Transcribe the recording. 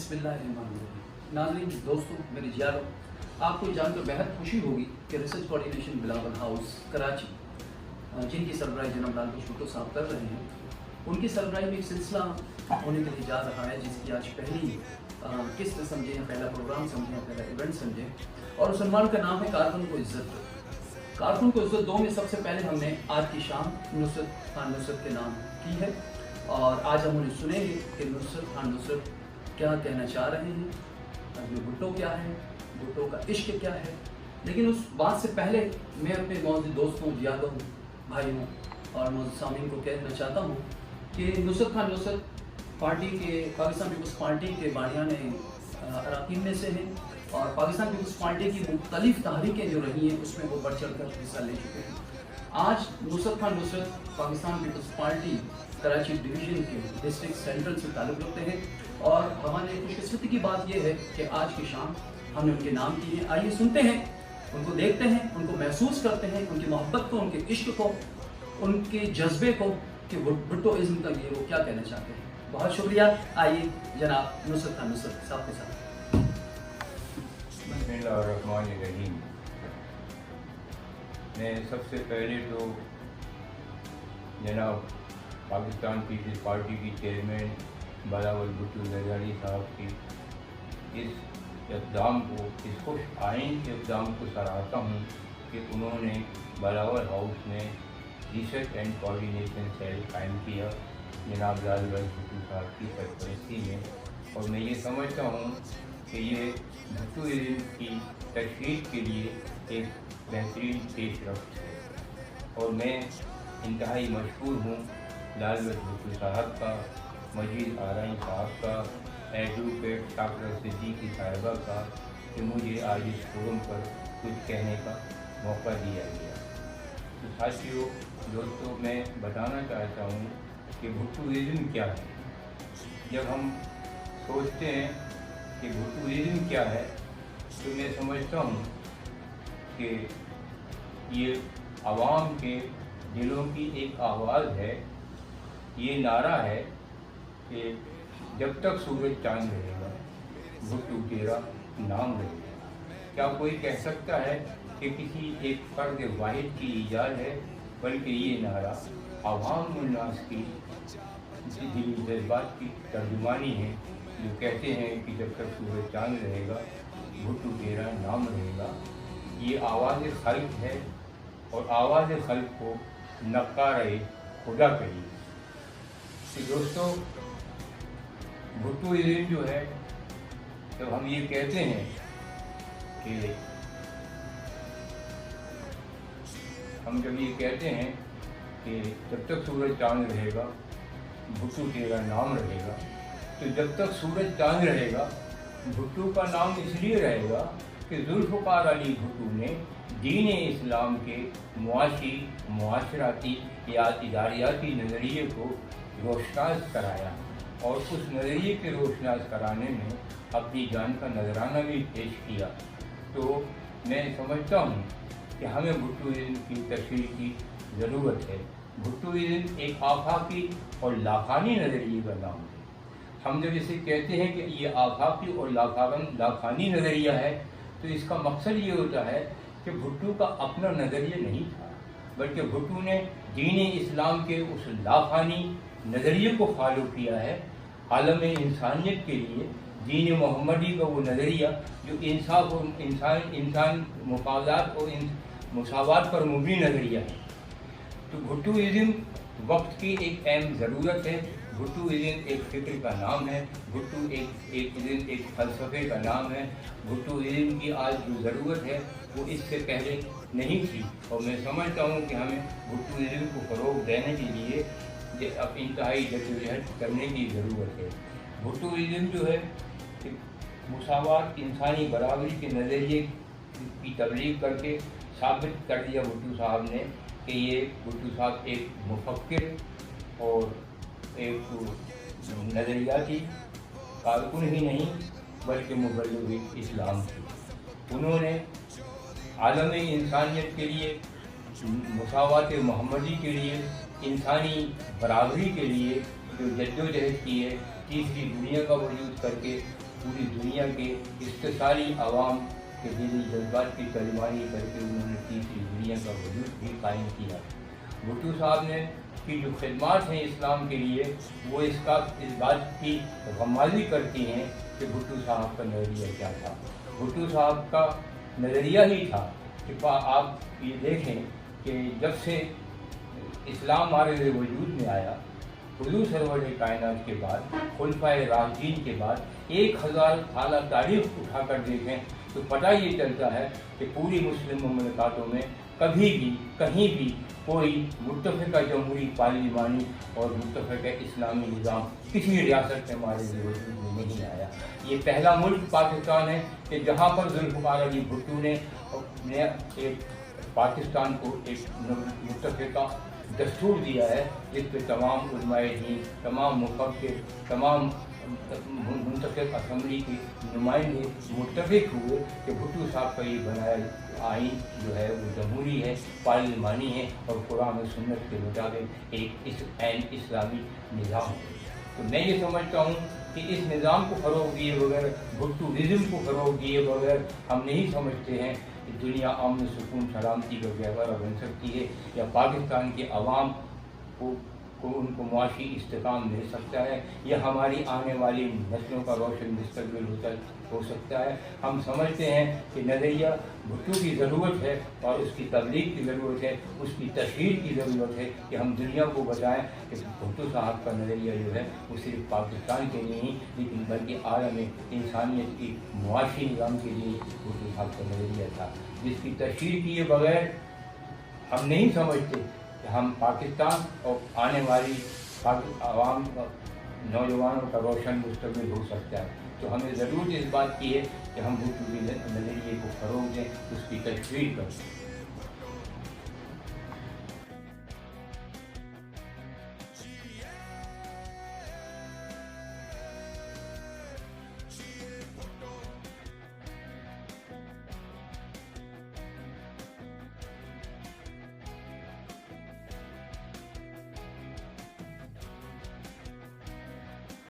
बिस्मिल्लाहिर्रहमानिर्रहीम। नाज़रीन, दोस्तों, मेरे यारों, आपको जानकर बेहद खुशी होगी कि research coordination Bilawal house Karachi, जिनकी सरबराही जनाब लालबख्श भुट्टो साहब कर रहे हैं, उनकी सरबराही में एक सिलसिला होने के लिए जा रहा है जिसकी आज पहली किस्त समझें या पहला प्रोग्राम समझें या पहला इवेंट समझें, और उस उन्वान का नाम है कारकुन को इज़्ज़त। कारकुन को इज़्ज़त 2 में सबसे पहले हमने आज की शाम नुसरत खान नुसरत के नाम की है, और आज हम उन्हें सुनेंगे कि नुसरत खान नुसरत क्या कहना चाह रहे हैं, ये भुट्टो क्या है, भुट्टो का इश्क क्या है। लेकिन उस बात से पहले मैं अपने मौजूद दोस्तों, यारों, भाइयों और मौजूद सामीन को कहना चाहता हूँ कि नुसरत खान नुसरत पार्टी के पाकिस्तान पीपल्स पार्टी के बानियाने अरकान में से हैं, और पाकिस्तान पीपल्स पार्टी की मुख्तलिफ तहरीकें जो रही हैं उसमें वो बढ़ चढ़ कर हिस्सा ले चुके हैं। आज नुसरत खान नुसरत पाकिस्तान पीपल्स पार्टी कराची डिवीज़न के डिस्ट्रिक्ट सेंट्रल से ताल्लुक़ रखते हैं, और हमारे खुशकिस्मती की बात यह है कि आज की शाम हमने उनके नाम की है। आइए सुनते हैं, उनको देखते हैं, उनको महसूस करते हैं, उनकी मोहब्बत को, उनके इश्क को, उनके जज्बे को कि भुट्टोइज़्म का ये वो क्या कहना चाहते हैं। बहुत शुक्रिया। आइए जनाब नुसरत खान नुसरत साहब के साथ। बिस्मिल्लाहिर्रहमानिर्रहीम। मैं सबसे पहले तो जनाब पाकिस्तान पीपल्स पार्टी की चेयरमैन बिलावल भुट्टो ज़रदारी साहब की इस इक़दाम को, इस खुश आइन इक़दाम को सराहता हूँ कि उन्होंने बिलावल हाउस में रिसर्च एंड कोऑर्डिनेशन सेल कायम किया जनाब लालबख्श भुट्टो साहब की सरपरस्ती में, और मैं ये समझता हूँ कि ये भुट्टोइज़्म की तशहीर के लिए एक बेहतरीन पेशरफ्त है, और मैं इंतहाई मशहूर हूँ लालबख्श भुट्टो साहब का, मजीद आराइन साहब का, एडवोकेट डॉक्टर सिद्दीकी साहिबा का कि मुझे आज इस फोरम पर कुछ कहने का मौका दिया गया। तो साथियों, दोस्तों, मैं बताना चाहता हूँ कि भुट्टोइज़्म क्या है। जब हम सोचते हैं कि भुट्टोइज़्म क्या है तो मैं समझता हूँ कि ये आवाम के दिलों की एक आवाज़ है, ये नारा है कि जब तक सूरज चांद रहेगा भुट्टो तेरा नाम रहेगा। क्या कोई कह सकता है कि किसी एक फ़र्द वाहिद की ईजाद है, बल्कि ये नारा आवाम उन्नास की दिली जज्बात की तर्जुमानी है, जो कहते हैं कि जब तक सूरज चांद रहेगा भुट्टो तेरा नाम रहेगा। ये आवाज़ खल्क़ है, और आवाज़ खल्क़ को नक्कारे खुदा कहिए। तो दोस्तों, भुट्टोइज़्म जो है, जब हम ये कहते हैं कि जब तक सूरज चांद रहेगा भुट्टो तेरा नाम रहेगा, तो जब तक सूरज चांद रहेगा भुट्टो का नाम इसलिए रहेगा कि ज़ुल्फ़िकार अली भुट्टो ने दीन इस्लाम के मुआशी, मुआशराती या इदारियाती नज़रिए को रोशनास कराया, और उस नज़रिए के रोशनास कराने में अपनी जान का नजराना भी पेश किया। तो मैं समझता हूँ कि हमें भुट्टोइज़्म की तशरीह की ज़रूरत है। भुट्टोइज़्म एक आफाकी और लाखानी नज़रिए का नाम है। हम जब इसे कहते हैं कि ये आफाकी और लाखानी नज़रिया है, तो इसका मकसद ये होता है कि भुट्टो का अपना नज़रिया नहीं था, बल्कि भुट्टो ने दीन इस्लाम के उस लाखानी नज़रिए को फॉलो किया है। आलम इंसानियत के लिए दीन मोहम्मदी का वो नज़रिया जो इंसाफ और इंसान मुकाबलात और मुसावात पर मुबनी नज़रिया है। तो भुट्टोइज़्म वक्त की एक अहम ज़रूरत है। भुट्टोइज़्म एक फ़िक्र का नाम है, भुट्टोइज़्म एक फ़लसफ़े का नाम है। भुट्टोइज़्म की आज जो ज़रूरत है वो इससे पहले नहीं थी, और मैं समझता हूँ कि हमें भुट्टोइज़्म को फ़रोग़ देने के लिए अब इंतहाई जद्दोजहद करने की ज़रूरत है। भुट्टोइज़्म जो है मुसावात, इंसानी बराबरी के नज़रिए की तबलीग करके साबित कर दिया भुट्टो साहब ने कि ये भुट्टो साहब एक मुफक्किर और एक नज़रियाती कारकुन ही नहीं बल्कि मुबल्लिग़ इस्लाम थे। उन्होंने आलम इंसानियत के लिए, मुसावात मोहम्मदी के लिए, इंसानी बराबरी के लिए जो जद्दोजहद की है, तीसरी दुनिया का वजूद करके पूरी दुनिया के इस्तेसाली आवाम के दिली जज्बात की तर्जुमानी करके उन्होंने तीसरी दुनिया का वजूद भी कायम किया। भुट्टो साहब ने की जो खिदमात हैं इस्लाम के लिए वो इस बात की गमाज़ी करती हैं कि भुट्टो साहब का नज़रिया क्या था। भुट्टो साहब का नज़रिया ही था कि आप ये देखें कि जब से इस्लाम हमारे वजूद में आया, हुजूर सरवर कायनात के बाद, खुलफाए राशिदीन के बाद 1000 साल तारीख उठाकर देखें तो पता ये चलता है कि पूरी मुस्लिम मुमलकातों में कभी भी कहीं भी कोई मुत्तफ़िक़ा जमहूरी पार्लिमानी और मुत्तफ़िक़ा इस्लामी निज़ाम किसी रियासत में हमारे वजूद में नहीं आया। ये पहला मुल्क पाकिस्तान है कि जहाँ पर ज़ुल्फ़िकार अली भुट्टो ने एक पाकिस्तान को एक मुत्तफ़िक़ा दस्तूर दिया है जिस पर तमाम उलमाए दीन, तमाम मुफ़क्किर, तमाम मुंतखब असम्बली के नुमाइंदे मुत्तफ़िक़ हुए कि भुट्टो साहब का ये बनाया आइन जो है वो जमहूरी है, पार्लिमानी है और कुरान और सुन्नत के मुताबिक एक इस्लामी निज़ाम है। तो मैं ये समझता हूँ कि इस निज़ाम को फ़रोग़ दिए बगैर, भुट्टोइज़्म को फ़रोग़ दिए बगैर हम नहीं समझते हैं कि दुनिया अमन सुकून सलामती का गहवारा बन सकती है या पाकिस्तान के अवाम को उनको मुआशी इस्तेकाम मिल सकता है या हमारी आने वाली नस्लों का रोशन मुस्तक़बिल हो सकता है। हम समझते हैं कि नज़रिया भुट्टो की ज़रूरत है और उसकी तबलीग की ज़रूरत है, उसकी तशहीर की ज़रूरत है कि हम दुनिया को बताएं कि भुट्टो साहब का नज़रिया जो है वो सिर्फ पाकिस्तान के लिए नहीं लेकिन बल्कि आलम इंसानियत की मुआशी निज़ाम के लिए भुट्टो साहब का नज़रिया था, जिसकी तशहीर किए बगैर हम नहीं समझते कि हम पाकिस्तान और आने वाली आवाम नौजवानों का रोशन मुस्तक़बिल हो सकता है। तो हमें ज़रूरत इस बात की है कि हम भुट्टो के नज़रिए को फ़रोग़ दें, उसकी तशहीर करें।